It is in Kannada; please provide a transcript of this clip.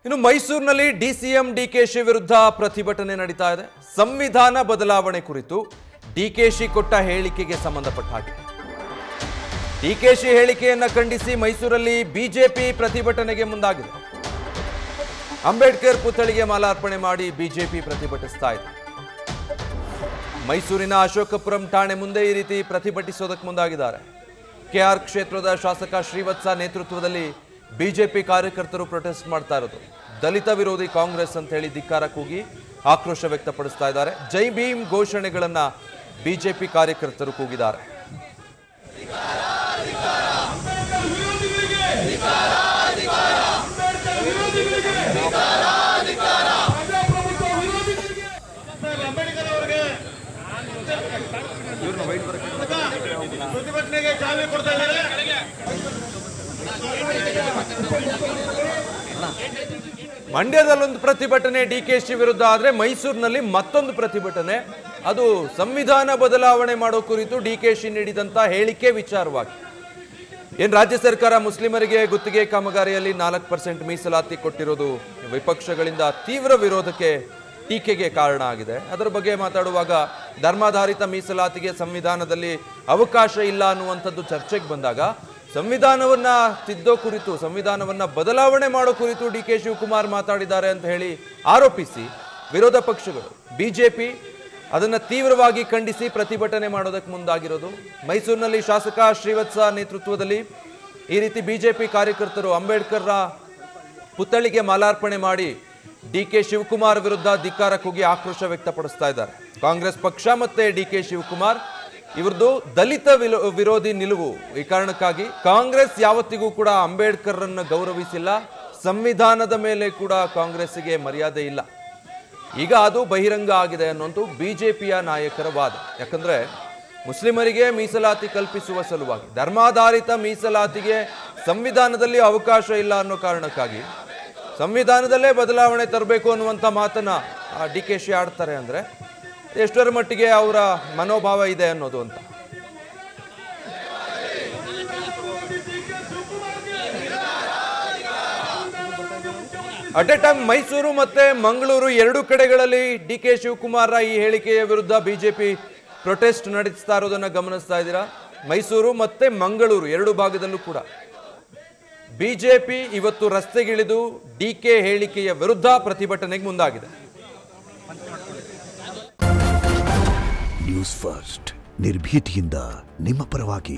ಇನ್ನು ಮೈಸೂರಿನಲ್ಲಿ ಡಿಸಿಎಂ ಡಿಕೆಶಿ ವಿರುದ್ಧ ಪ್ರತಿಭಟನೆ ನಡೀತಾ ಇದೆ. ಸಂವಿಧಾನ ಬದಲಾವಣೆ ಕುರಿತು ಡಿಕೆಶಿ ಕೊಟ್ಟ ಹೇಳಿಕೆಗೆ ಸಂಬಂಧಪಟ್ಟ ಹಾಗೆ ಡಿಕೆಶಿ ಹೇಳಿಕೆಯನ್ನು ಖಂಡಿಸಿ ಮೈಸೂರಲ್ಲಿ ಬಿಜೆಪಿ ಪ್ರತಿಭಟನೆಗೆ ಮುಂದಾಗಿದೆ. ಅಂಬೇಡ್ಕರ್ ಪುತ್ಥಳಿಗೆ ಮಾಲಾರ್ಪಣೆ ಮಾಡಿ ಬಿಜೆಪಿ ಪ್ರತಿಭಟಿಸ್ತಾ ಇದೆ. ಮೈಸೂರಿನ ಅಶೋಕಪುರಂ ಠಾಣೆ ಮುಂದೆ ಈ ರೀತಿ ಪ್ರತಿಭಟಿಸೋದಕ್ಕೆ ಮುಂದಾಗಿದ್ದಾರೆ. ಕೆಆರ್ ಕ್ಷೇತ್ರದ ಶಾಸಕ ಶ್ರೀವತ್ಸ ನೇತೃತ್ವದಲ್ಲಿ ಬಿಜೆಪಿ ಕಾರ್ಯಕರ್ತರು ಪ್ರೊಟೆಸ್ಟ್ ಮಾಡ್ತಾ ಇರೋದು. ದಲಿತ ವಿರೋಧಿ ಕಾಂಗ್ರೆಸ್ ಅಂತ ಹೇಳಿ ಧಿಕ್ಕಾರ ಕೂಗಿ ಆಕ್ರೋಶ ವ್ಯಕ್ತಪಡಿಸ್ತಾ ಇದ್ದಾರೆ. ಜೈ ಭೀಮ್ ಘೋಷಣೆಗಳನ್ನ ಬಿಜೆಪಿ ಕಾರ್ಯಕರ್ತರು ಕೂಗಿದ್ದಾರೆ. ಪ್ರತಿಭಟನೆಗೆ ಚಾಲನೆ ಕೊಡ್ತಾ ಇದ್ದಾರೆ. ಮಂಡ್ಯದಲ್ಲೊಂದು ಪ್ರತಿಭಟನೆ ಡಿಕೆಶಿ ವಿರುದ್ಧ ಆದರೆ ಮೈಸೂರಿನಲ್ಲಿ ಮತ್ತೊಂದು ಪ್ರತಿಭಟನೆ. ಅದು ಸಂವಿಧಾನ ಬದಲಾವಣೆ ಮಾಡೋ ಕುರಿತು ಡಿಕೆಶಿ ನೀಡಿದಂತ ಹೇಳಿಕೆ ವಿಚಾರವಾಗಿ. ಏನು ರಾಜ್ಯ ಸರ್ಕಾರ ಮುಸ್ಲಿಮರಿಗೆ ಗುತ್ತಿಗೆ ಕಾಮಗಾರಿಯಲ್ಲಿ 4% ಮೀಸಲಾತಿ ಕೊಟ್ಟಿರೋದು ವಿಪಕ್ಷಗಳಿಂದ ತೀವ್ರ ವಿರೋಧಕ್ಕೆ ಟೀಕೆಗೆ ಕಾರಣ ಆಗಿದೆ. ಅದರ ಬಗ್ಗೆ ಮಾತಾಡುವಾಗ ಧರ್ಮಾಧಾರಿತ ಮೀಸಲಾತಿಗೆ ಸಂವಿಧಾನದಲ್ಲಿ ಅವಕಾಶ ಇಲ್ಲ ಅನ್ನುವಂಥದ್ದು ಚರ್ಚೆಗೆ ಬಂದಾಗ ಸಂವಿಧಾನವನ್ನ ತಿದ್ದೋ ಕುರಿತು ಸಂವಿಧಾನವನ್ನ ಬದಲಾವಣೆ ಮಾಡೋ ಕುರಿತು ಡಿಕೆ ಶಿವಕುಮಾರ್ ಮಾತಾಡಿದ್ದಾರೆ ಅಂತ ಹೇಳಿ ಆರೋಪಿಸಿ ವಿರೋಧ ಪಕ್ಷಗಳು ಬಿಜೆಪಿ ಅದನ್ನ ತೀವ್ರವಾಗಿ ಖಂಡಿಸಿ ಪ್ರತಿಭಟನೆ ಮಾಡೋದಕ್ಕೆ ಮುಂದಾಗಿರೋದು. ಮೈಸೂರಿನಲ್ಲಿ ಶಾಸಕ ಶ್ರೀವತ್ಸ ನೇತೃತ್ವದಲ್ಲಿ ಈ ರೀತಿ ಬಿಜೆಪಿ ಕಾರ್ಯಕರ್ತರು ಅಂಬೇಡ್ಕರ್ರ ಪುತ್ಥಳಿಗೆ ಮಾಲಾರ್ಪಣೆ ಮಾಡಿ ಡಿಕೆ ಶಿವಕುಮಾರ್ ವಿರುದ್ಧ ಧಿಕ್ಕಾರ ಕೂಗಿ ಆಕ್ರೋಶ ವ್ಯಕ್ತಪಡಿಸ್ತಾ ಇದ್ದಾರೆ. ಕಾಂಗ್ರೆಸ್ ಪಕ್ಷ ಮತ್ತೆ ಡಿಕೆ ಶಿವಕುಮಾರ್ ಇವ್ರದ್ದು ದಲಿತ ವಿರೋಧಿ ನಿಲುವು. ಈ ಕಾರಣಕ್ಕಾಗಿ ಕಾಂಗ್ರೆಸ್ ಯಾವತ್ತಿಗೂ ಕೂಡ ಅಂಬೇಡ್ಕರ್ರನ್ನು ಗೌರವಿಸಿಲ್ಲ, ಸಂವಿಧಾನದ ಮೇಲೆ ಕೂಡ ಕಾಂಗ್ರೆಸ್ಸಿಗೆ ಮರ್ಯಾದೆ ಇಲ್ಲ. ಈಗ ಅದು ಬಹಿರಂಗ ಆಗಿದೆ ಅನ್ನೋದು ಬಿಜೆಪಿಯ ನಾಯಕರ ವಾದ. ಯಾಕಂದ್ರೆ ಮುಸ್ಲಿಮರಿಗೆ ಮೀಸಲಾತಿ ಕಲ್ಪಿಸುವ ಸಲುವಾಗಿ ಧರ್ಮಾಧಾರಿತ ಮೀಸಲಾತಿಗೆ ಸಂವಿಧಾನದಲ್ಲಿ ಅವಕಾಶ ಇಲ್ಲ ಅನ್ನೋ ಕಾರಣಕ್ಕಾಗಿ ಸಂವಿಧಾನದಲ್ಲೇ ಬದಲಾವಣೆ ತರಬೇಕು ಅನ್ನುವಂಥ ಮಾತನ್ನ ಡಿಕೆಶಿ ಆಡ್ತಾರೆ. ಅಂದ್ರೆ ಎಷ್ಟರ ಮಟ್ಟಿಗೆ ಅವರ ಮನೋಭಾವ ಇದೆ ಅನ್ನೋದು ಅಂತ. ಅಟ್ ಎ ಟೈಮ್ ಮೈಸೂರು ಮತ್ತೆ ಮಂಗಳೂರು ಎರಡು ಕಡೆಗಳಲ್ಲಿ ಡಿಕೆ ಶಿವಕುಮಾರ್ ಈ ಹೇಳಿಕೆಯ ವಿರುದ್ಧ ಬಿಜೆಪಿ ಪ್ರೊಟೆಸ್ಟ್ ನಡೆಸ್ತಾ ಇರೋದನ್ನ ಗಮನಿಸ್ತಾ ಇದ್ದೀರಾ. ಮೈಸೂರು ಮತ್ತೆ ಮಂಗಳೂರು ಎರಡು ಭಾಗದಲ್ಲೂ ಕೂಡ ಬಿಜೆಪಿ ಇವತ್ತು ರಸ್ತೆಗಿಳಿದು ಡಿಕೆ ಹೇಳಿಕೆಯ ವಿರುದ್ಧ ಪ್ರತಿಭಟನೆಗೆ ಮುಂದಾಗಿದೆ. ನ್ಯೂಸ್ ಫಸ್ಟ್ ನಿರ್ಭೀತಿಯಿಂದ ನಿಮ್ಮ ಪರವಾಗಿ.